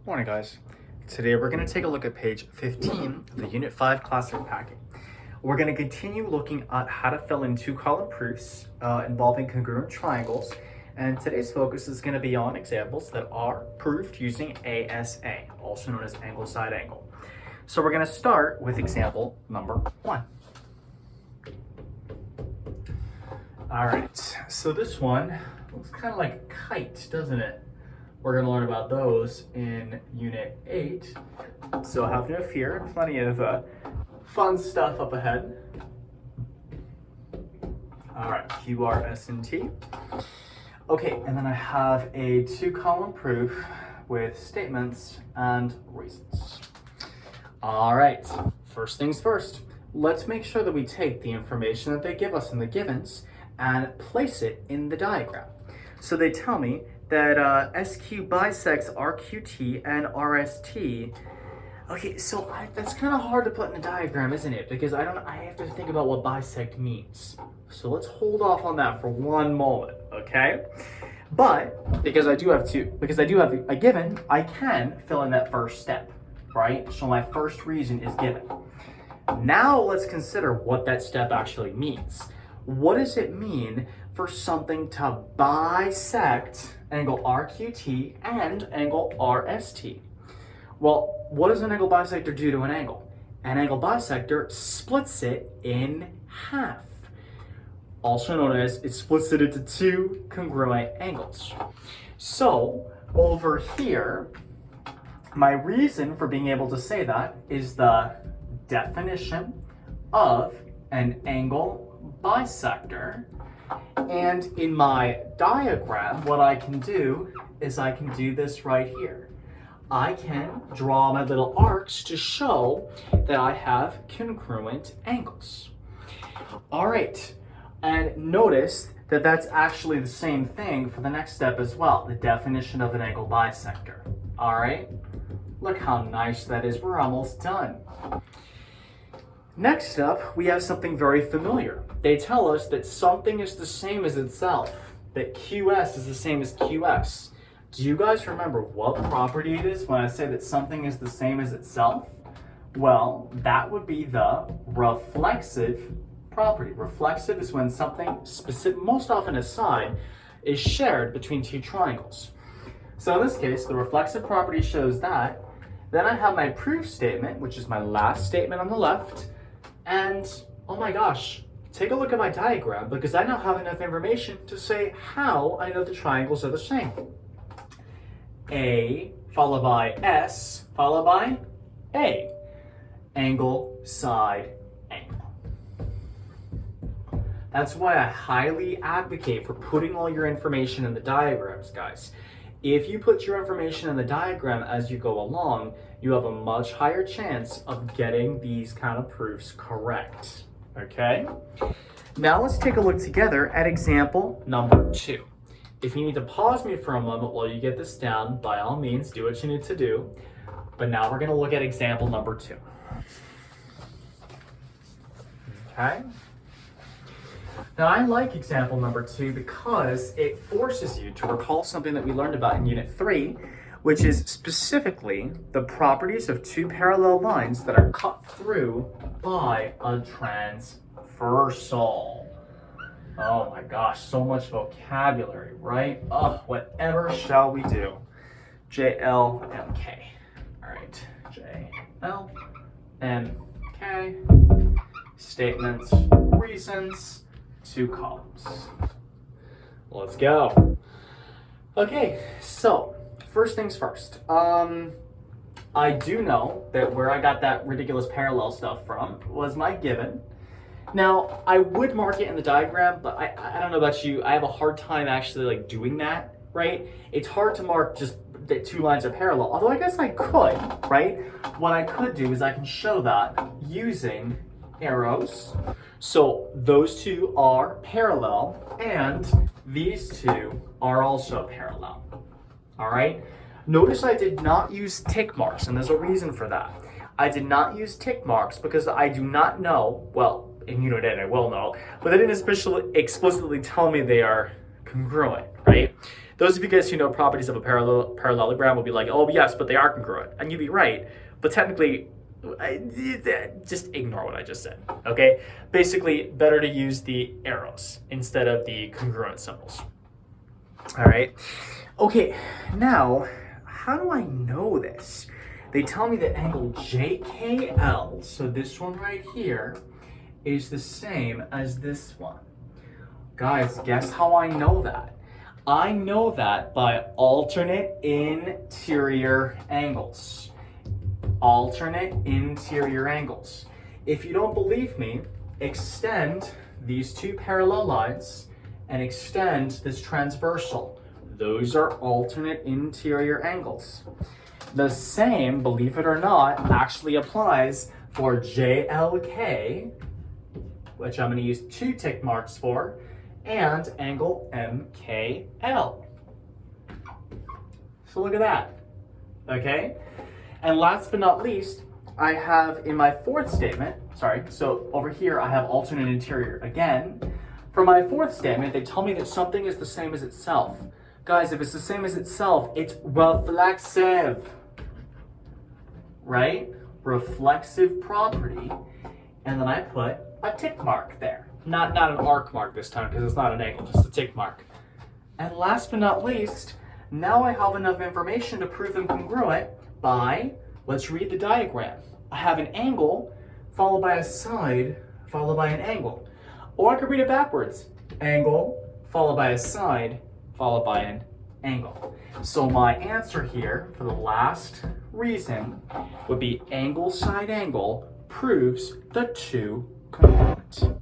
Morning guys. Today we're going to take a look at page 15 of the Unit 5 Classwork packet. We're going to continue looking at how to fill in two-column proofs involving congruent triangles, and today's focus is going to be on examples that are proved using ASA, also known as angle side angle. So we're going to start with example number 1. Alright, so this one looks kind of like a kite, doesn't it? We're going to learn about those in Unit 8, so have no fear, plenty of fun stuff up ahead. Alright, Q, R, S, and T. Okay, and then I have a two-column proof with statements and reasons. Alright, first things first, let's make sure that we take the information that they give us in the givens and place it in the diagram. So they tell me that SQ bisects RQT and RST. Okay, so that's kind of hard to put in a diagram, isn't it? Because I have to think about what bisect means. So let's hold off on that for one moment, okay? But because I do have a given, I can fill in that first step, right? So my first reason is given. Now let's consider what that step actually means. What does it mean for something to bisect angle RQT and angle RST? Well, what does an angle bisector do to an angle? An angle bisector splits it in half. Also known as, it splits it into two congruent angles. So over here, my reason for being able to say that is the definition of an angle bisector. And in my diagram, what I can do is I can do this right here. I can draw my little arcs to show that I have congruent angles. All right, and notice that that's actually the same thing for the next step as well, the definition of an angle bisector. All right, look how nice that is. We're almost done. Next up, we have something very familiar. They tell us that something is the same as itself, that QS is the same as QS. Do you guys remember what property it is when I say that something is the same as itself? Well, that would be the reflexive property. Reflexive is when something, specific, most often a side, is shared between two triangles. So in this case, the reflexive property shows that. Then I have my proof statement, which is my last statement on the left. And, oh my gosh, take a look at my diagram because I now have enough information to say how I know the triangles are the same. A followed by S followed by A. Angle, side, angle. That's why I highly advocate for putting all your information in the diagrams, guys. If you put your information in the diagram as you go along, you have a much higher chance of getting these kind of proofs correct, okay? Now let's take a look together at example number 2. If you need to pause me for a moment while you get this down, by all means, do what you need to do. But now we're gonna look at example number 2. Okay? Now I like example number 2 because it forces you to recall something that we learned about in Unit 3, which is specifically the properties of two parallel lines that are cut through by a transversal. Oh my gosh, so much vocabulary, right? Oh, whatever shall we do? JLMK. All right, JLMK. Statements, reasons, two columns. Let's go. Okay, so first things first. I do know that where I got that ridiculous parallel stuff from was my given. Now, I would mark it in the diagram, but I don't know about you. I have a hard time actually like doing that, right? It's hard to mark just that two lines are parallel, although I guess I could, right? What I could do is I can show that using arrows. So those two are parallel and these two are also parallel. All right. Notice I did not use tick marks, and there's a reason for that. I did not use tick marks because I do not know, well, in Unit 8 I will know, but they didn't explicitly tell me they are congruent, right? Those of you guys who know properties of a parallelogram will be like, oh yes, but they are congruent. And you'd be right, but technically, just ignore what I just said, okay? Basically, better to use the arrows instead of the congruent symbols. All right, okay, now, how do I know this? They tell me that angle JKL, so this one right here, is the same as this one. Guys, guess how I know that? I know that by alternate interior angles. Alternate interior angles. If you don't believe me, extend these two parallel lines and extend this transversal. Those are alternate interior angles. The same, believe it or not, actually applies for JLK, which I'm going to use 2 tick marks for, and angle MKL. So look at that, okay? And last but not least, I have in my fourth statement, so over here I have alternate interior again. For my fourth statement, they tell me that something is the same as itself. Guys, if it's the same as itself, it's reflexive, right? Reflexive property. And then I put a tick mark there. Not an arc mark this time because it's not an angle, just a tick mark. And last but not least, now I have enough information to prove them congruent by, let's read the diagram. I have an angle followed by a side followed by an angle. Or I could read it backwards. Angle followed by a side followed by an angle. So my answer here for the last reason would be angle side angle proves the two congruent.